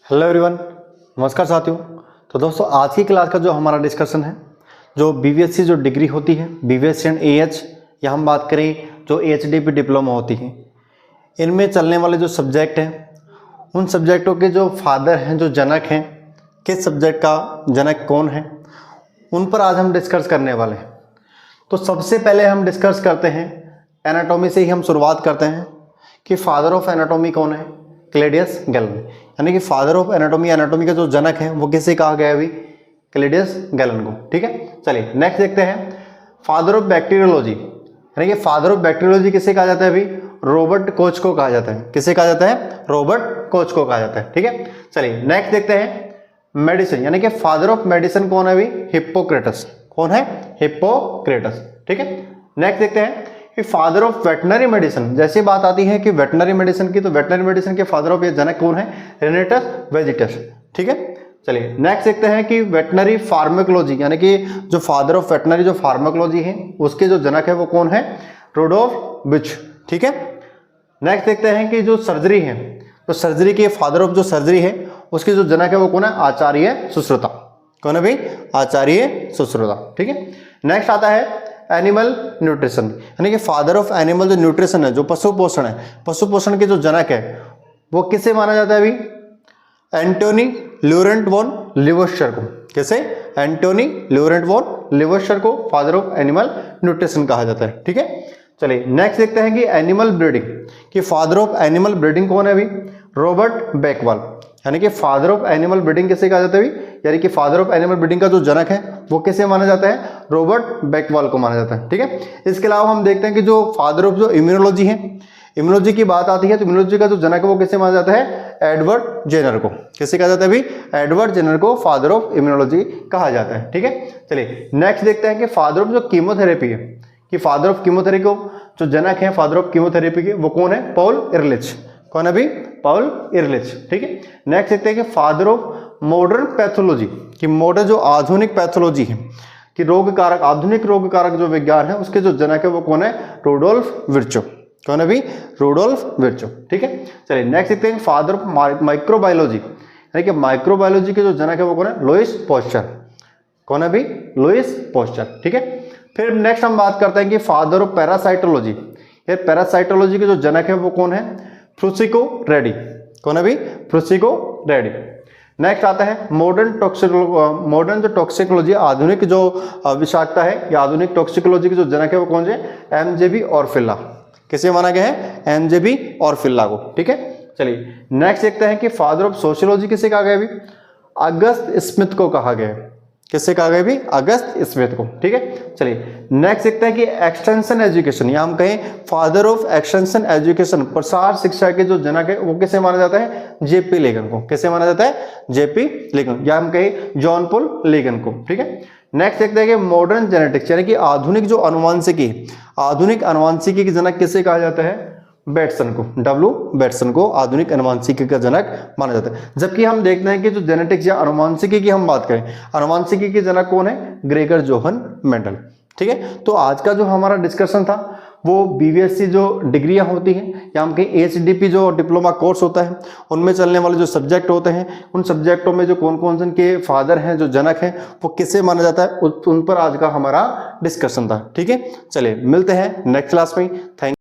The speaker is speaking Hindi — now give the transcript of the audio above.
हेलो एवरीवन, नमस्कार साथियों। तो दोस्तों आज की क्लास का जो हमारा डिस्कशन है, जो बीवीएससी जो डिग्री होती है, बीवीएससी एंड एएच, या हम बात करें जो एचडीपी डिप्लोमा होती है, इनमें चलने वाले जो सब्जेक्ट हैं, उन सब्जेक्टों के जो फादर हैं, जो जनक हैं, किस सब्जेक्ट का जनक कौन है, उन पर आज हम डिस्कस करने वाले हैं। तो सबसे पहले हम डिस्कस करते हैं एनाटॉमी से ही हम शुरुआत करते हैं कि फादर ऑफ एनाटॉमी कौन है? क्लैडियस गैलन। यानी कि फादर ऑफ एनाटॉमी, एनाटॉमी का जो जनक है वो किसे कहा गया है? अभी क्लैडियस गैलन को। ठीक है, चलिए नेक्स्ट देखते हैं फादर ऑफ बैक्टीरियोलॉजी। यानी कि फादर ऑफ बैक्टीरियोलॉजी किसे कहा जाता है? अभी रॉबर्ट कोच को कहा जाता है। किसे कहा जाता है? रॉबर्ट कोच को कहा जाता है। ठीक है, चलिए नेक्स्ट देखते हैं मेडिसिन। यानी कि फादर ऑफ मेडिसिन कौन है? अभी हिप्पोक्रेटस। कौन है? हिप्पोक्रेटस। ठीक है, नेक्स्ट देखते हैं कि फादर ऑफ वेटनरी मेडिसिन। जैसी बात आती है कि वेटनरी मेडिसिन की, तो वेटनरी मेडिसिन के फादर ऑफ ये जनक कौन है? रेनेटस वेजिटस। ठीक है, चलिए नेक्स्ट देखते हैं कि वेटनरी फार्माकोलॉजी, यानी कि जो फादर ऑफ वेटनरी जो फार्माकोलॉजी है उसके जो जनक है वो कौन है? रुडोल्फ विच। ठीक है, नेक्स्ट देखते हैं कि जो सर्जरी है, तो सर्जरी के फादर ऑफ जो सर्जरी है उसके जो जनक है वो कौन है? आचार्य सुश्रुता। कौन है भाई? आचार्य सुश्रुता। ठीक है, नेक्स्ट आता है एनिमल न्यूट्रिशन। यानी कि फादर ऑफ एनिमल जो न्यूट्रिशन है, जो पशु पोषण है, पशु पोषण के जो जनक है वो किसे माना जाता है? अभी एंटोनी ल्यूरेंट वॉन लिवोस्टर को। किसे? एंटोनी ल्यूरेंट वॉन लिवोस्टर को फादर ऑफ एनिमल न्यूट्रिशन कहा जाता है। ठीक है, चलिए नेक्स्ट देखते हैं कि एनिमल ब्रीडिंग कि फादर ऑफ एनिमल ब्रीडिंग कौन है? अभी रॉबर्ट बेकवाल। यानी कि फादर ऑफ एनिमल ब्रीडिंग किसे कहा जाता है? यानी कि फादर ऑफ एनिमल ब्रीडिंग का जो जनक है वो किसे माना जाता है? रॉबर्ट बेकवाल को माना जाता है। ठीक है, इसके अलावा हम देखते हैं कि जो फादर ऑफ जो इम्यूनोलॉजी है, इम्यूनोलॉजी की बात आती है तो इम्यूनोलॉजी का जो जनक है वो किसे माना जाता है? एडवर्ड जेनर को। किसे कहा जाता है? अभी एडवर्ड जेनर को फादर ऑफ इम्यूनोलॉजी कहा जाता है। ठीक है, चलिए नेक्स्ट देखते हैं कि फादर ऑफ जो कीमोथेरेपी है, कि फादर ऑफ कीमोथेरेपी को जो जनक है फादर ऑफ कीमोथेरेपी के वो कौन है? पॉल इरलिच। कौन है अभी? पॉल इरलिच। ठीक है, नेक्स्ट देखते हैं कि फादर ऑफ मॉडर्न पैथोलॉजी, कि मॉडर्न जो आधुनिक पैथोलॉजी है, कि रोग कारक, आधुनिक रोग कारक जो विज्ञान है उसके जो जनक है वो कौन है? Rudolf Virchow. कौन है अभी? Rudolf Virchow. ठीक है, चलिए नेक्स्ट देखते हैं फादर ऑफ माइक्रोबायोलॉजी। यानी कि माइक्रोबायोलॉजी के जो जनक है वो कौन है? Lewis pasture. कौन है अभी? Lewis pasture. ठीक है, फिर नेक्स्ट हम बात करते हैं कि फादर ऑफ पैरासाइटोलॉजी। ये पैरासाइटोलॉजी के जो जनक है वो कौन है? फ्रुसिको रेडी। कौन है अभी? फ्रुसिको रेडी। नेक्स्ट आता है मॉडर्न जो टॉक्सिकोलॉजी, आधुनिक जो विषाक्तता है या आधुनिक टॉक्सिकोलॉजी के जो जनक है वो कौन से? एमजेबी ऑर्फिला। किसे माना गया है? एमजेबी ऑर्फिला को। ठीक है, चलिए नेक्स्ट देखते हैं कि फादर ऑफ सोशियोलॉजी किसे कहा गया? अभी अगस्त स्मिथ को कहा गया है। किससे कहा गया भी? अगस्त स्मिथ को। ठीक है, चलिए नेक्स्ट देखते हैं कि एक्सटेंशन एजुकेशन, या हम कहें फादर ऑफ एक्सटेंशन एजुकेशन, प्रसार शिक्षा के जो जनक है वो किसे माना जाता है? जेपी लेगन को। किसे माना जाता है? जेपी लेगन, या हम कहें जॉन पॉल लेगन को। ठीक है, नेक्स्ट देखते हैं कि मॉडर्न जेनेटिक्स, यानी कि आधुनिक जो अनुवांशिकी, आधुनिक अनुवांशिकी के जनक किसे कहा जाता है? बेटसन को। डब्ल्यू बेटसन को आधुनिक अनुवांशिकी का जनक माना जाता है। जबकि हम देखते हैं कि जो जेनेटिक्स या अनुवांशिकी की हम बात करें, अनुवांशिकी के जनक कौन है? Gregor Johan Mendel. ठीक है, तो आज का जो हमारा डिस्कशन था वो बीवीएससी जो डिग्रियां होती हैं या हम कहें एचडीपी जो डिप्लोमा कोर्स होता है उनमें चलने वाले जो सब्जेक्ट होते हैं, उन सब्जेक्टों में जो कौन कौन से के फादर हैं, जो जनक हैं, वो किसे माना जाता है, उन पर आज का हमारा डिस्कशन था। ठीक है, चलिए मिलते हैं नेक्स्ट क्लास में। थैंक